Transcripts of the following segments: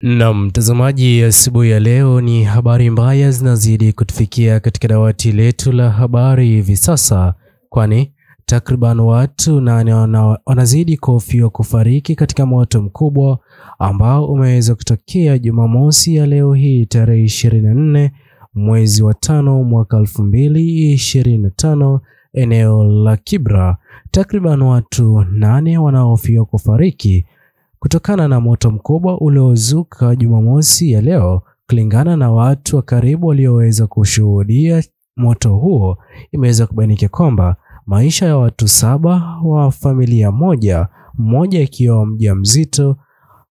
Na mtazamaji, asubuhi ya leo ni habari mbaya zinazidi kutufikia katika dawati letu la habari hivi sasa, kwani takriban watu 8 wanazidi kuhofiwa kufariki katika moto mkubwa ambao umeweza kutokea Jumamosi ya leo hii tarehe 24 mwezi wa 5 mwaka 2025 eneo la Kibra. Takriban watu 8 wanahofiwa kufariki kutokana na moto mkubwa uliozuka Jumamosi ya leo. Kulingana na watu wa karibu walioweza kushuhudia moto huo, imeweza kubainika kwamba maisha ya watu 7 wa familia mmoja ikiwa mjamzito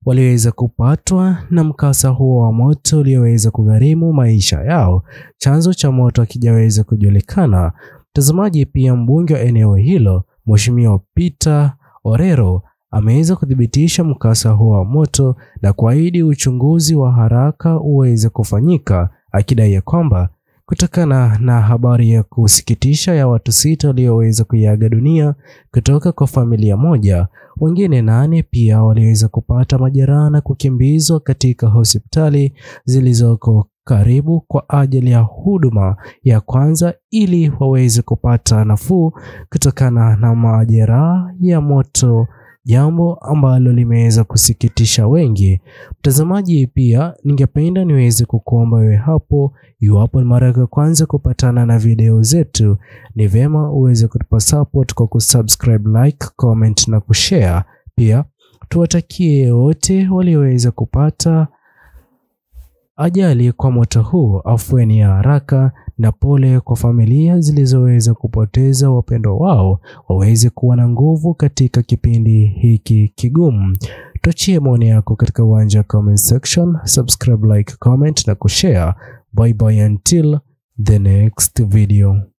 waliweza kupatwa na mkasa huo wa moto ulioweza kugharimu maisha yao. Chanzo cha moto hakijaweza kujulikana. Mtazamaji, pia mbunge wa eneo hilo Mheshimiwa Peter Orero ameweza kudhibitisha mkasa huo wa moto na kuahidi uchunguzi wa haraka uweze kufanyika, akidai ya kwamba kutokana na habari ya kusikitisha ya watu 6 walioweza kuiaga dunia kutoka kwa familia moja, wengine 8 pia waliweza kupata majeraha na kukimbizwa katika hospitali zilizoko karibu kwa ajili ya huduma ya kwanza ili waweze kupata nafuu kutokana na majeraha ya moto, jambo ambalo limeweza kusikitisha wengi. Mtazamaji, pia ningependa niweze kukuomba wewe hapo, iwapo ni mara ya kwanza kupatana na video zetu, ni vema uweze kutupa support kwa kusubscribe, like, comment na kushare. Pia tuwatakie wote walioweza kupata ajali kwa moto huu afueni ya haraka, na pole kwa familia zilizoweza kupoteza wapendwa wao, waweze kuwa na nguvu katika kipindi hiki kigumu. Tuachie maoni yako katika uwanja comment section, subscribe, like, comment na kushare. Bye bye until the next video.